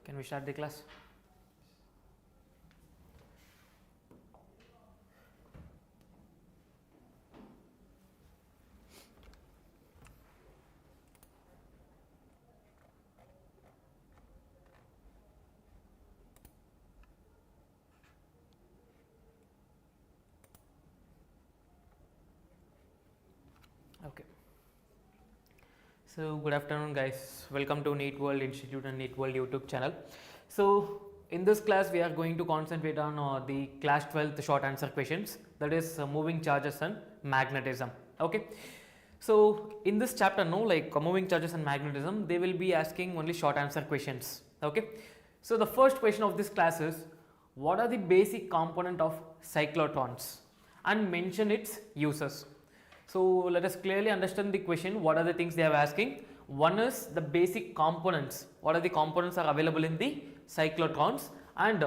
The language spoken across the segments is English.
Can we start the class? Okay. So good afternoon guys, welcome to NEET WORLD Institute and NEET WORLD YouTube channel. So in this class we are going to concentrate on the class 12th short answer questions, that is moving charges and magnetism. Okay. So in this chapter moving charges and magnetism, they will be asking only short answer questions. Okay. So the first question of this class is, what are the basic component of cyclotrons and mention its uses. So let us clearly understand the question. What are the things they are asking? One is the basic components. What are the components are available in the cyclotrons, and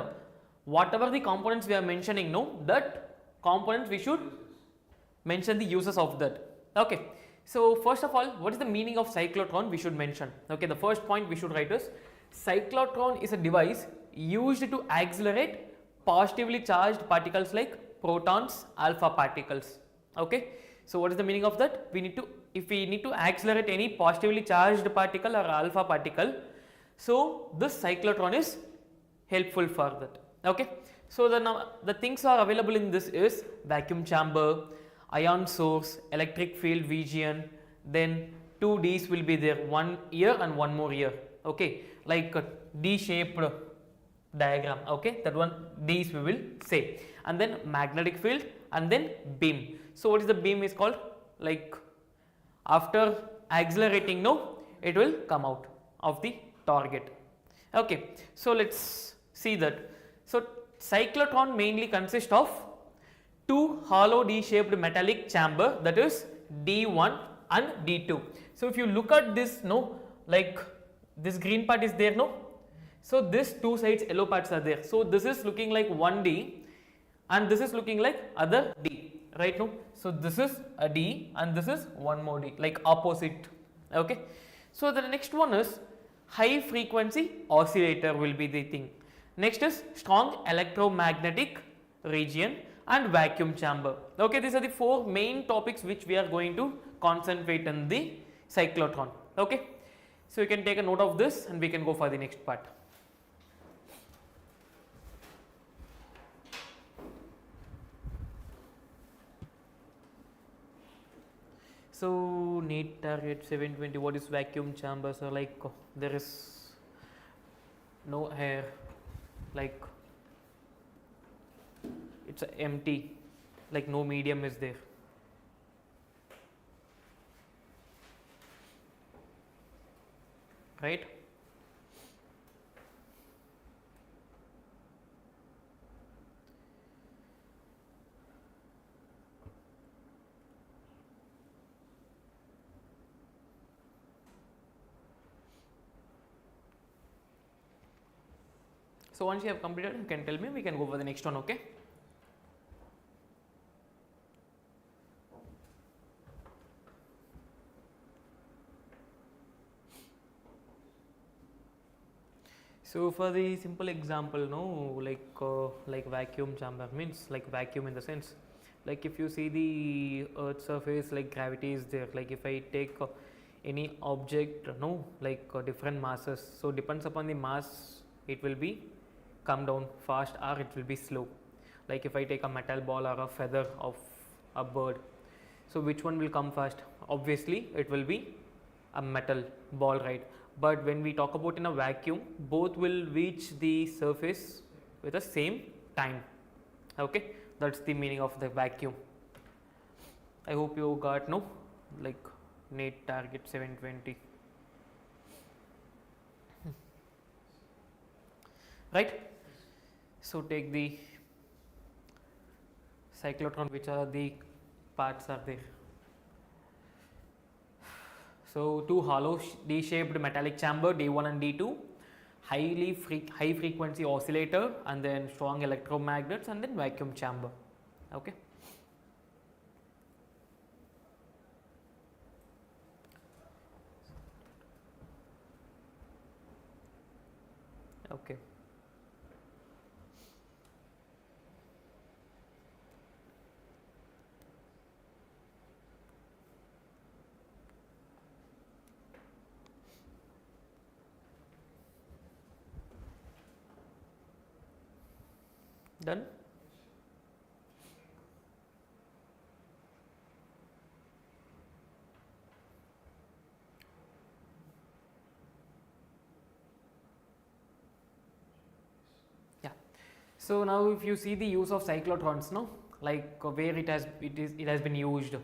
whatever the components we are mentioning, that components we should mention the uses of that. Okay. So first of all, what is the meaning of cyclotron? We should mention. Okay. The first point we should write is, cyclotron is a device used to accelerate positively charged particles like protons, alpha particles. Okay. So what is the meaning of that? If we need to accelerate any positively charged particle or alpha particle, so this cyclotron is helpful for that. Okay. So the things are available in this is vacuum chamber, ion source, electric field region, then two D's will be there, one here and one more here. Okay, like a D-shaped diagram. Okay, that one D's we will say, and then magnetic field and then beam. So what is the beam is called? Like after accelerating, it will come out of the target. Okay, so let's see that. So cyclotron mainly consists of two hollow D-shaped metallic chamber, that is D1 and D2. So if you look at this, like this green part is there, so this two sides yellow parts are there. So this is looking like one D and this is looking like other D, right? So this is a D and this is one more D, like opposite. Okay. So the next one is high frequency oscillator will be the thing. Next is strong electromagnetic region and vacuum chamber. Okay, these are the four main topics which we are going to concentrate in the cyclotron. Okay, so you can take a note of this and we can go for the next part. So NEET target 720, what is vacuum chamber? So like there is no air, like it's empty, like no medium is there. Right? So once you have completed, you can tell me, we can go for the next one. Okay. So for the simple example, like vacuum chamber means like vacuum in the sense, like if you see the earth surface, like gravity is there. Like if I take any object, different masses, so depends upon the mass, it will be come down fast or it will be slow. Like if I take a metal ball or a feather of a bird, so which one will come fast? Obviously it will be a metal ball, right? But when we talk about in a vacuum, both will reach the surface with the same time. Okay, that's the meaning of the vacuum. I hope you got like NEET target 720. Right? So take the cyclotron, which are the parts are there. So two hollow D-shaped metallic chamber, D1 and D2, high frequency oscillator, and then strong electromagnets, and then vacuum chamber. Okay. Okay. Done. Yeah. So now if you see the use of cyclotrons, no, like where it has been used.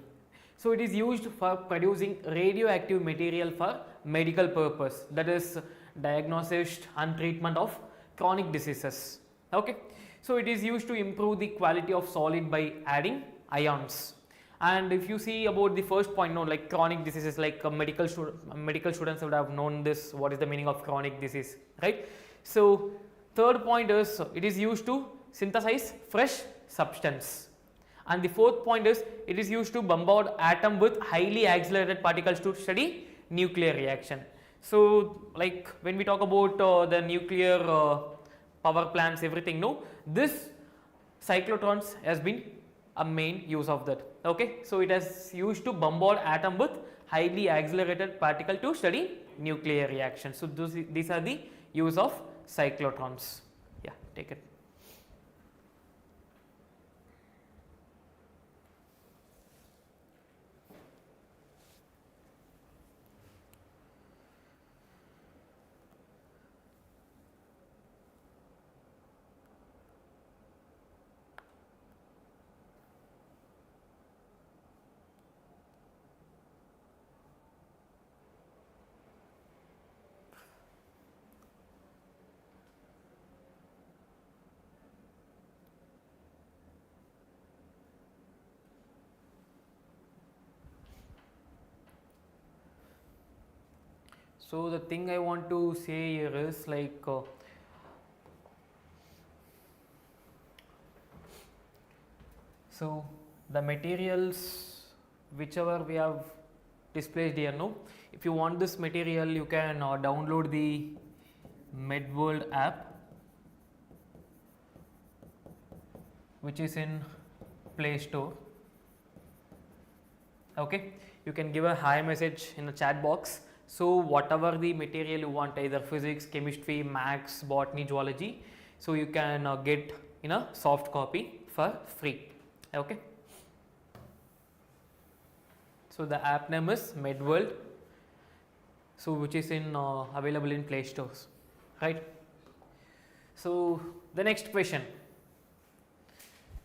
So it is used for producing radioactive material for medical purpose, that is diagnosis and treatment of chronic diseases. Okay. So it is used to improve the quality of solid by adding ions. And if you see about the first point, no, like chronic diseases, like medical students would have known this, what is the meaning of chronic disease, right? So third point is it is used to synthesize fresh substance. And the fourth point is it is used to bombard atom with highly accelerated particles to study nuclear reaction. So like when we talk about the nuclear power plants, everything, no, this cyclotrons has been a main use of that. Okay, so it has used to bombard atom with highly accelerated particle to study nuclear reaction. So these are the use of cyclotrons. Yeah, take it. So the thing I want to say here is like so the materials whichever we have displayed here, no, if you want this material you can download the NEET WORLD app, which is in Play Store. Okay, you can give a hi message in the chat box. So whatever the material you want, either physics, chemistry, maths, botany, zoology, so you can get in a soft copy for free. Okay. So the app name is NEET WORLD, so which is in available in Play Stores, right? So the next question.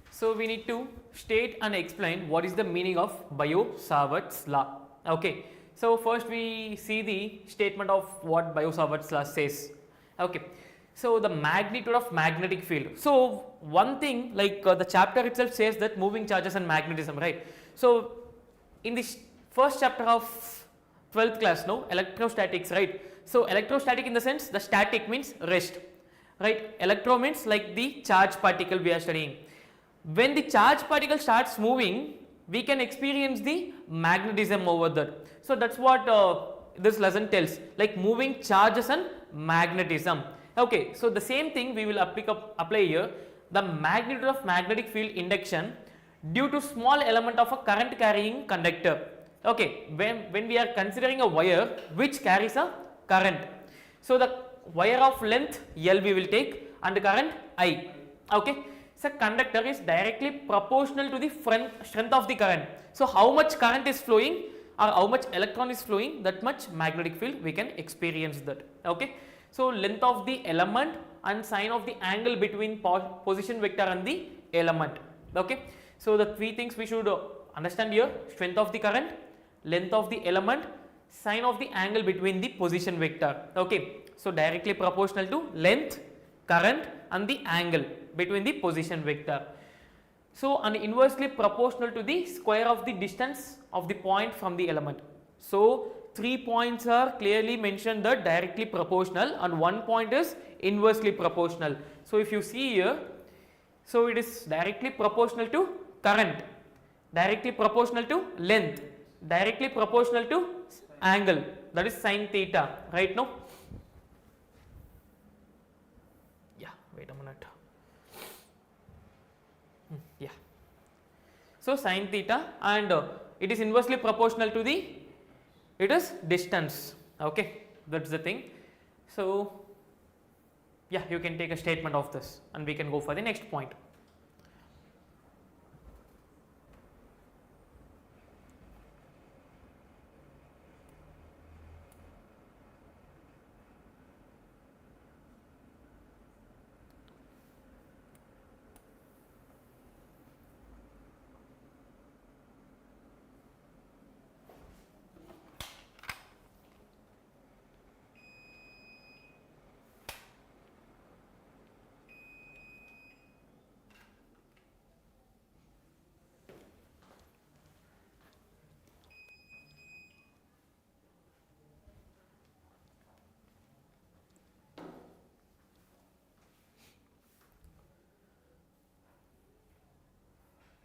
So we need to state and explain what is the meaning of Biot-Savart's law. Okay. So first we see the statement of what Biot-Savart's law says. Okay. So the magnitude of magnetic field. So one thing, like the chapter itself says that moving charges and magnetism, right? So in this first chapter of 12th class, no, electrostatics, right? So electrostatic in the sense the static means rest, right? Electro means like the charge particle we are studying. When the charge particle starts moving, we can experience the magnetism over that. So that's what this lesson tells, like moving charges and magnetism. Okay, so the same thing we will apply here. The magnitude of magnetic field induction due to small element of a current carrying conductor. Okay, when we are considering a wire which carries a current, so the wire of length L we will take and the current I. Okay, so conductor is directly proportional to the strength of the current. So how much current is flowing or how much electron is flowing, that much magnetic field we can experience that. Okay, so length of the element and sign of the angle between position vector and the element. Okay, so the three things we should understand here: strength of the current, length of the element, sign of the angle between the position vector. Okay, so directly proportional to length, current and the angle between the position vector. So and inversely proportional to the square of the distance of the point from the element. So 3 points are clearly mentioned that directly proportional and 1 point is inversely proportional. So if you see here, so it is directly proportional to current, directly proportional to length, directly proportional to angle, that is sin theta, right? Now wait a minute. Yeah. So sin theta, and it is inversely proportional to the, it is distance. Okay, that's the thing. So yeah, you can take a statement of this and we can go for the next point.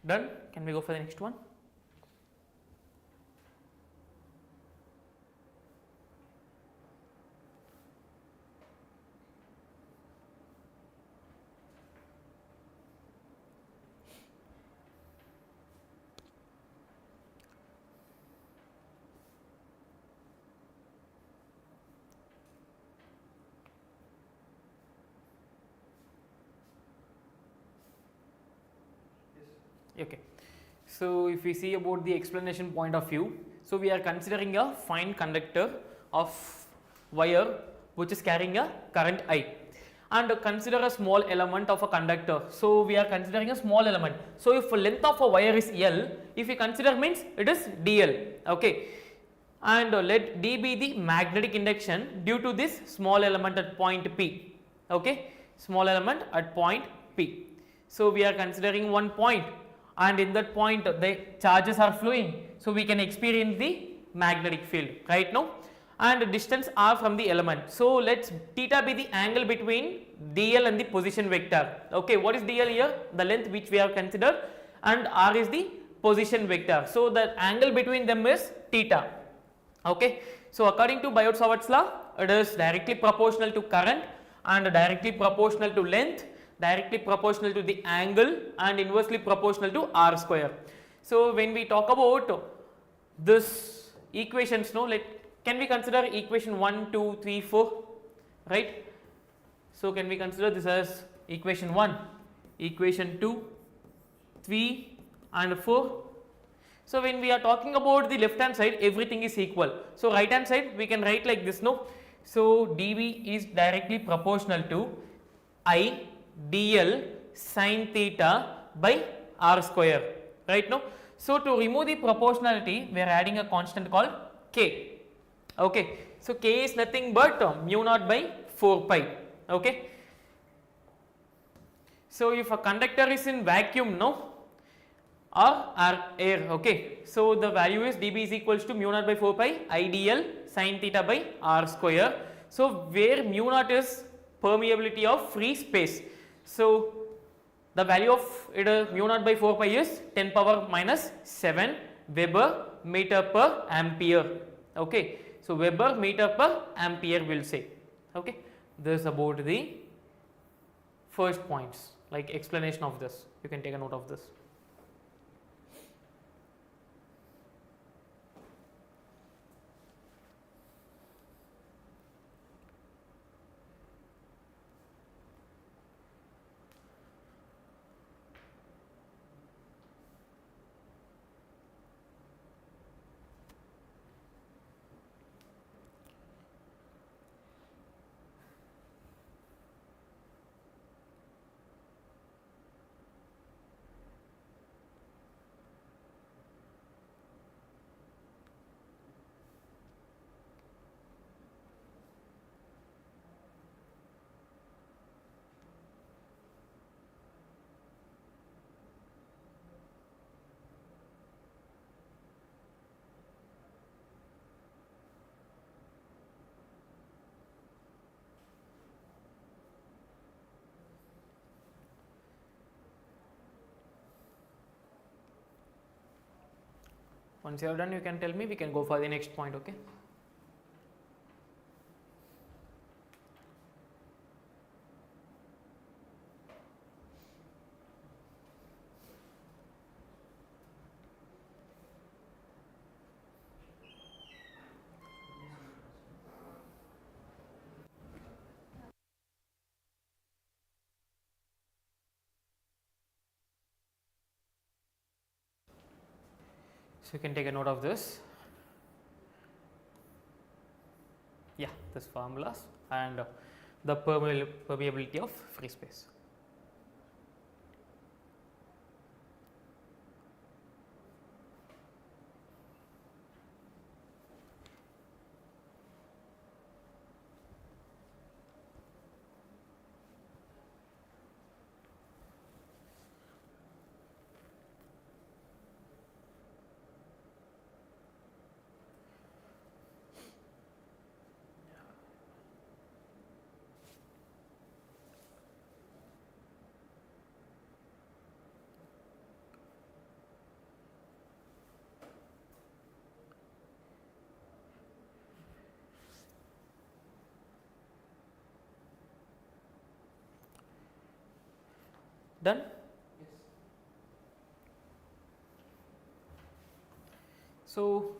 Done? Can we go for the next one? Okay. So if we see about the explanation point of view, so we are considering a fine conductor of wire which is carrying a current I, and consider a small element of a conductor. So we are considering a small element. So if length of a wire is L, if we consider means it is dl. Okay, and let D be the magnetic induction due to this small element at point P. Okay, small element at point P. So we are considering one point, and in that point the charges are flowing, so we can experience the magnetic field right now, and distance r from the element. So let's theta be the angle between dl and the position vector. Okay, what is dl here? The length which we have considered, and r is the position vector. So the angle between them is theta. Okay, so according to Biot-Savart's law, it is directly proportional to current and directly proportional to length, directly proportional to the angle, and inversely proportional to r square. So when we talk about this equations, no, can we consider equation 1, 2, 3, 4, right? So can we consider this as equation 1, equation 2, 3 and 4. So when we are talking about the left hand side, everything is equal. So right hand side we can write like this, no. So dV is directly proportional to I dl sin theta by r square, right now. So to remove the proportionality, we are adding a constant called k. Okay, so k is nothing but mu naught by 4 pi. Okay, so if a conductor is in vacuum, no, or air, okay, so the value is dB is equals to mu naught by 4 pi I dl sin theta by r square. So where mu naught is permeability of free space, so the value of it mu naught by 4 pi is 10 power minus 7 Weber meter per ampere. Okay, so Weber meter per ampere will say. Okay, this is about the first points, like explanation of this. You can take a note of this. Once you are done, you can tell me, we can go for the next point. Okay. So you can take a note of this. Yeah, this formulas and the permeability of free space. Done? Yes. So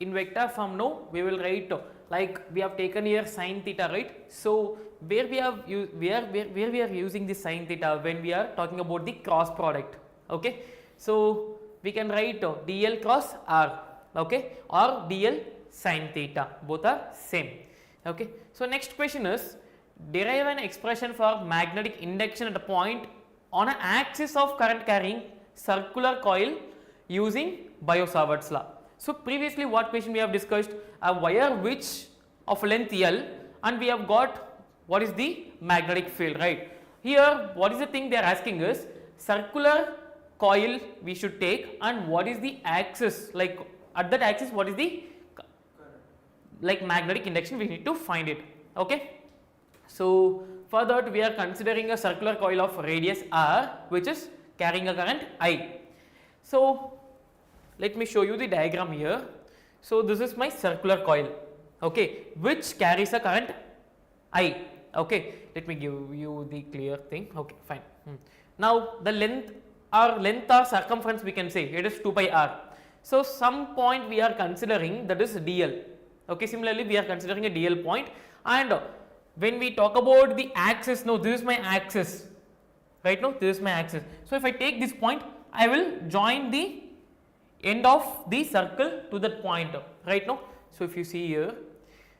in vector form, no, we will write like we have taken here sin theta, right? So where we have where we are using this sin theta when we are talking about the cross product, okay? So we can write dl cross r, okay, or dl sin theta, both are same, okay? So next question is derive an expression for magnetic induction at a point on an axis of current carrying circular coil using Biot-Savart's law. So previously what question we have discussed, a wire which of length L and we have got what is the magnetic field, right? Here what is the thing they are asking is circular coil we should take and what is the axis, like at that axis what is the like magnetic induction, we need to find it, okay? So for that we are considering a circular coil of radius r which is carrying a current I. So let me show you the diagram here. So this is my circular coil, okay, which carries a current I, okay. Let me give you the clear thing, okay, fine. Now the length or circumference we can say it is 2 pi r. So some point we are considering that is dl, okay. Similarly we are considering a dl point, and when we talk about the axis, no, this is my axis, right? No, this is my axis. So if I take this point, I will join the end of the circle to that point, right? No, so if you see here,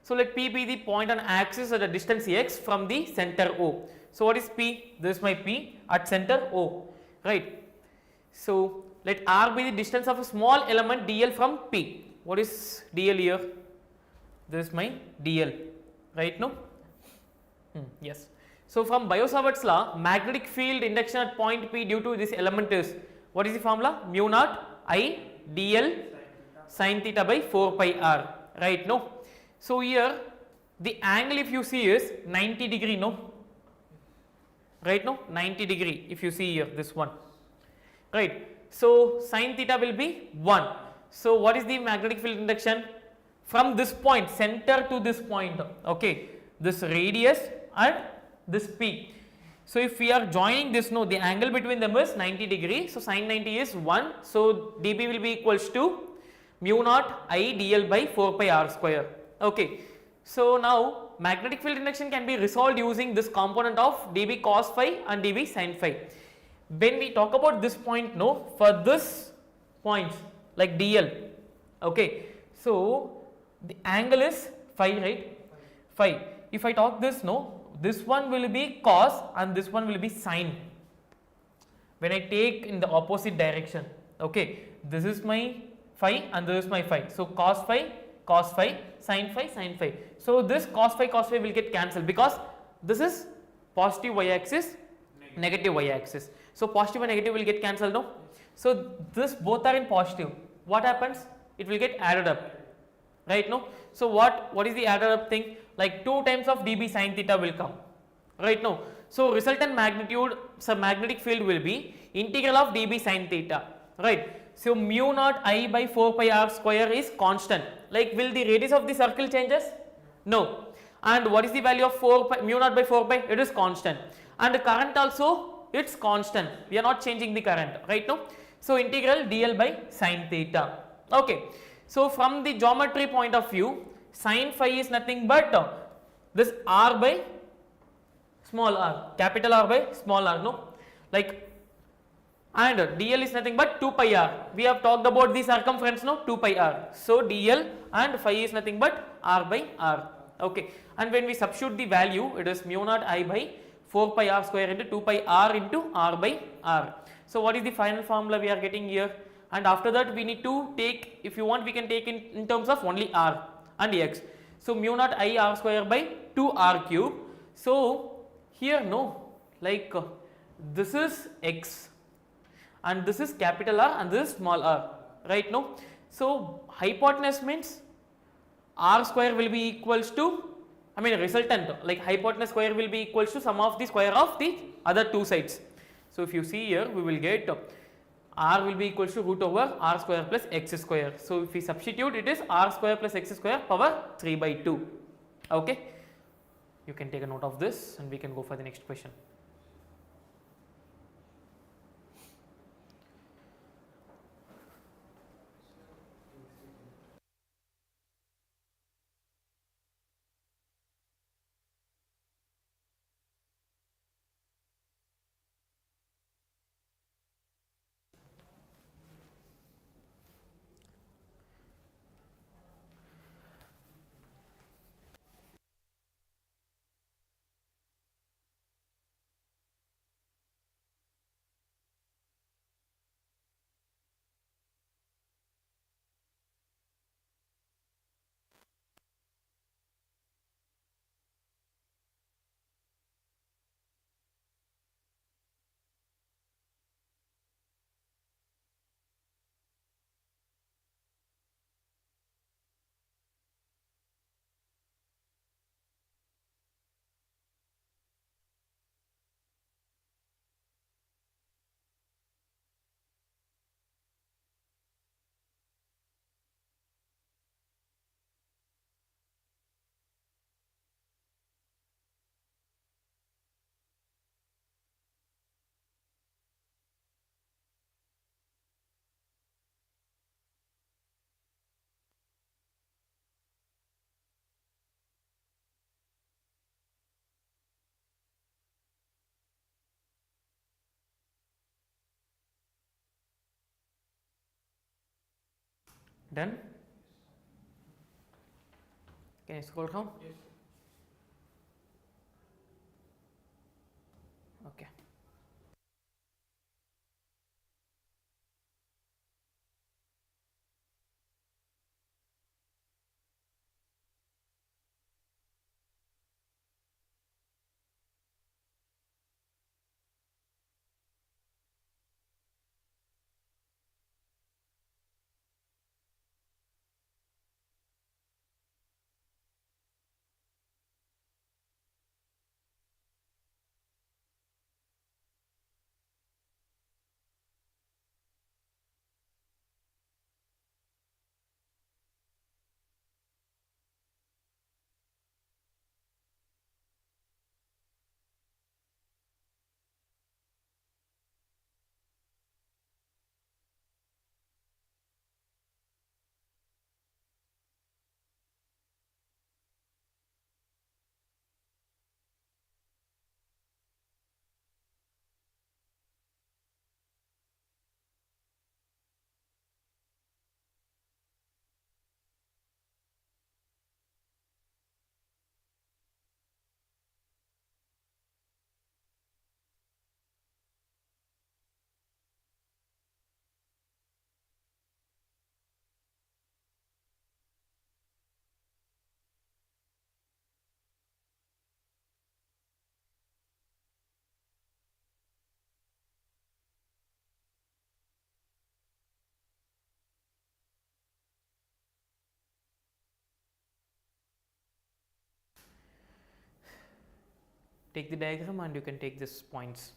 so let P be the point on axis at a distance x from the center O. So what is P? This is my P at center O, right? So let R be the distance of a small element dl from P. What is dl here? This is my dl, right? No. Yes. So from Biot-Savart's law, magnetic field induction at point P due to this element is, what is the formula? Mu naught I dl sin theta by 4 pi r, right? No. So here the angle if you see is 90 degree, no, right? No, 90 degree if you see here, this one, right? So sin theta will be 1. So what is the magnetic field induction from this point center to this point, okay, this radius and this P. So if we are joining this, no, the angle between them is 90 degree, so sin 90 is 1, so dB will be equals to mu naught I dl by 4 pi r square, okay. So now magnetic field induction can be resolved using this component of dB cos phi and dB sin phi. When we talk about this point, no, for this points like dl, okay, so the angle is phi, right? Phi. If I talk this, no, this one will be cos and this one will be sin when I take in the opposite direction, okay. This is my phi and this is my phi, so cos phi, sin phi, sin phi. So this cos phi will get cancelled because this is positive y axis, negative y axis. So positive and negative will get cancelled, no. So this both are in positive. What happens? It will get added up, right? No. So what is the added up thing? Like 2 times of dB sin theta will come, right? No. So resultant magnitude, so magnetic field will be integral of dB sin theta, right? So mu naught I by 4 pi r square is constant. Like will the radius of the circle changes? No. And what is the value of 4 pi, mu naught by 4 pi? It is constant. And the current also, it's constant. We are not changing the current, right? No. So integral dl by sin theta, okay. So from the geometry point of view, sin phi is nothing but this r by small r, capital R by small r, no, like and dl is nothing but 2 pi r. We have talked about the circumference now, 2 pi r. So dl and phi is nothing but r by r. Okay, and when we substitute the value, it is mu naught I by 4 pi r square into 2 pi r into r by r. So what is the final formula we are getting here? And after that we need to take, if you want we can take in terms of only r and x. So mu naught I r square by 2 r cube. So here no, like this is x and this is capital R and this is small r, right? No, so hypotenuse means r square will be equals to, I mean resultant, like hypotenuse square will be equals to sum of the square of the other two sides. So if you see here, we will get r will be equals to root over r square plus x square. So if we substitute, it is r square plus x square power 3 by 2. Okay, you can take a note of this and we can go for the next question. Done? Can you scroll down? Yes. Okay. Take the diagram and you can take these points.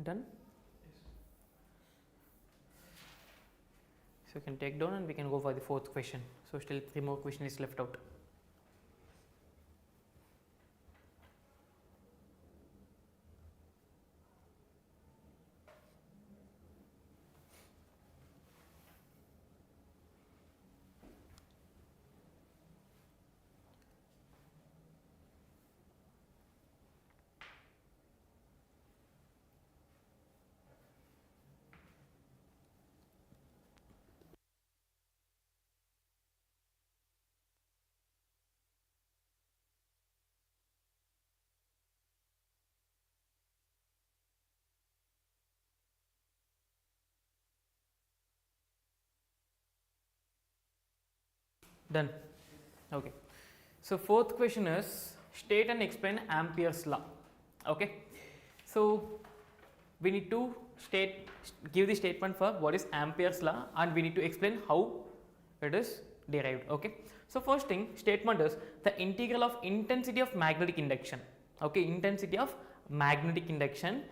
Done? So you can take down and we can go for the fourth question. So still 3 more questions is left out. Done. Okay. So fourth question is state and explain Ampere's law. Okay. So we need to give the statement for what is Ampere's law, and we need to explain how it is derived. Okay. So first thing, statement is the integral of intensity of magnetic induction. Okay, intensity of magnetic induction,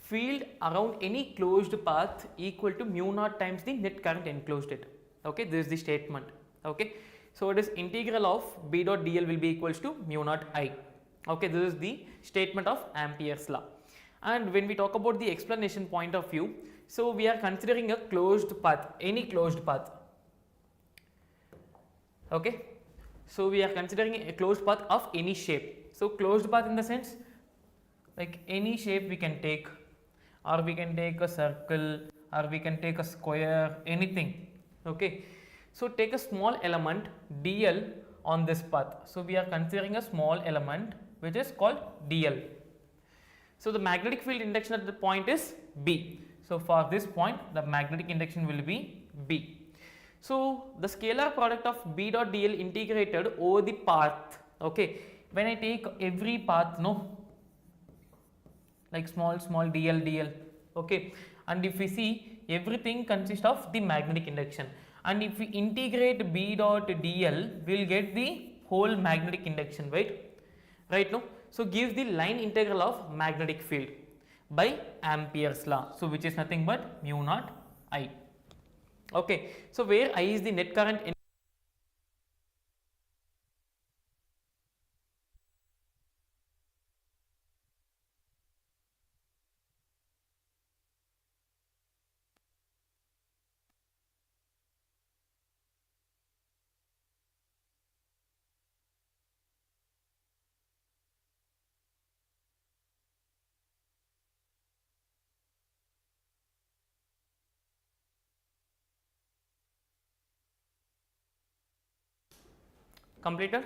field around any closed path equal to mu naught times the net current enclosed it. Okay, this is the statement. Okay. So it is integral of B dot dl will be equals to mu naught I. Okay, this is the statement of Ampere's law. And when we talk about the explanation point of view, so we are considering a closed path, any closed path. Okay, so we are considering a closed path of any shape. So closed path in the sense like any shape we can take, or we can take a circle, or we can take a square, anything. Okay. So take a small element dl on this path. So we are considering a small element which is called dl. So the magnetic field induction at the point is B. So for this point the magnetic induction will be B. So the scalar product of B dot dl integrated over the path. Okay, when I take every path, no, like small dl, okay, and if we see everything consists of the magnetic induction. And if we integrate B dot dl, we will get the whole magnetic induction, right? No? So gives the line integral of magnetic field by Ampere's law. So which is nothing but mu naught I. Okay. So where I is the net current in completed?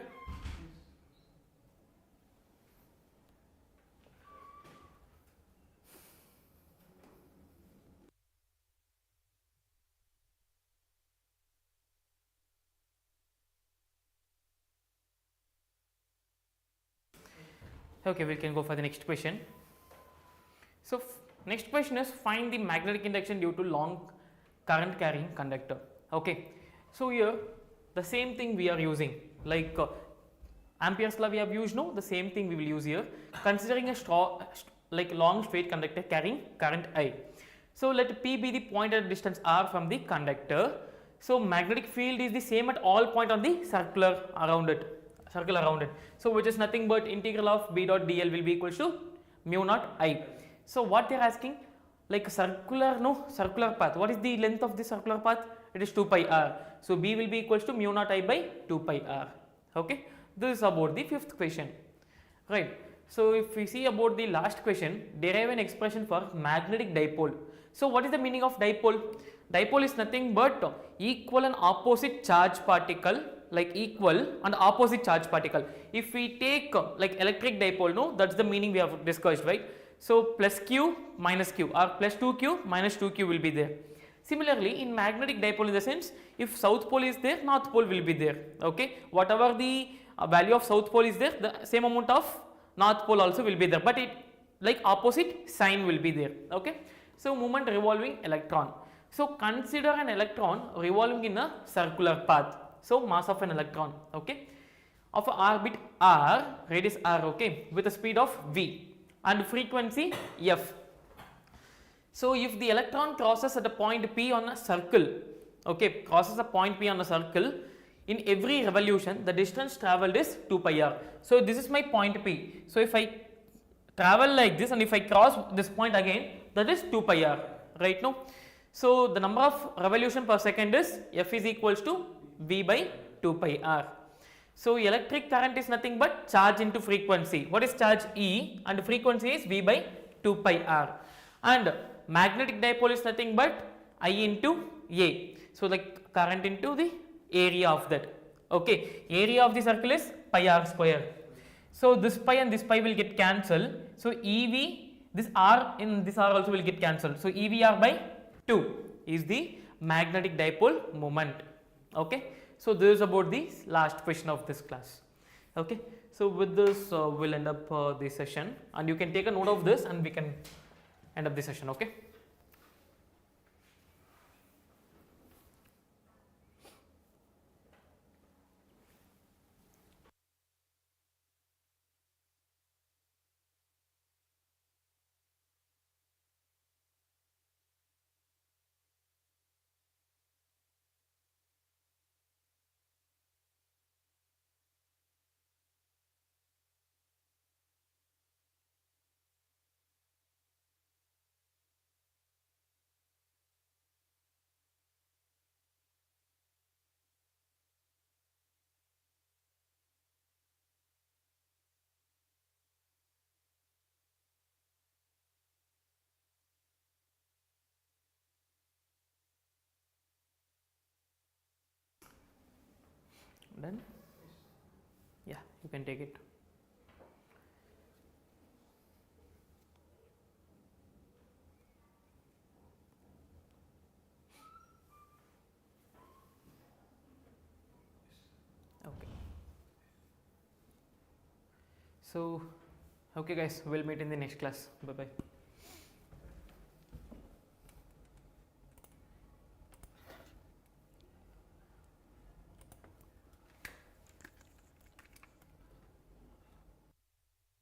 Okay, we can go for the next question. So next question is find the magnetic induction due to long current carrying conductor. Okay, so here the same thing we are using, like Ampere's law we have used, no, the same thing we will use here, considering a like long straight conductor carrying current I. So let P be the point at distance r from the conductor. So magnetic field is the same at all point on the circle around it. So which is nothing but integral of B dot dl will be equal to mu naught I. So what they are asking, like circular path, what is the length of the circular path? It is 2 pi r. So B will be equals to mu naught I by 2 pi r. Okay, this is about the fifth question, right? So if we see about the last question, derive an expression for magnetic dipole. So what is the meaning of dipole? Dipole is nothing but equal and opposite charge particle, like equal and opposite charge particle. If we take like electric dipole, no, that's the meaning we have discussed, right? So plus q minus q, or plus 2q minus 2q will be there. Similarly, in magnetic dipole, in the sense, if south pole is there, north pole will be there. Okay, whatever the value of south pole is there, the same amount of north pole also will be there, but it like opposite sign will be there. Okay, so moment revolving electron. So consider an electron revolving in a circular path. So mass of an electron, okay, of a orbit r, radius r, okay, with a speed of v and frequency f. So if the electron crosses at a point P on a circle, okay, crosses a point P on a circle, in every revolution the distance travelled is 2 pi r. So this is my point P. So if I travel like this and if I cross this point again, that is 2 pi r, right now. So the number of revolution per second is F is equals to V by 2 pi r. So electric current is nothing but charge into frequency. What is charge? E, and frequency is V by 2 pi r. And magnetic dipole is nothing but I into A. So the current into the area of that. Okay, area of the circle is pi r square. So this pi and this pi will get cancelled. So EV, this r in this r also will get cancelled. So EVR by 2 is the magnetic dipole moment. Okay, so this is about the last question of this class. Okay, so with this we'll end up the session, and you can take a note of this and we can end up the session. Okay. Done? Yeah, you can take it. Okay. So, okay guys, we'll meet in the next class. Bye bye.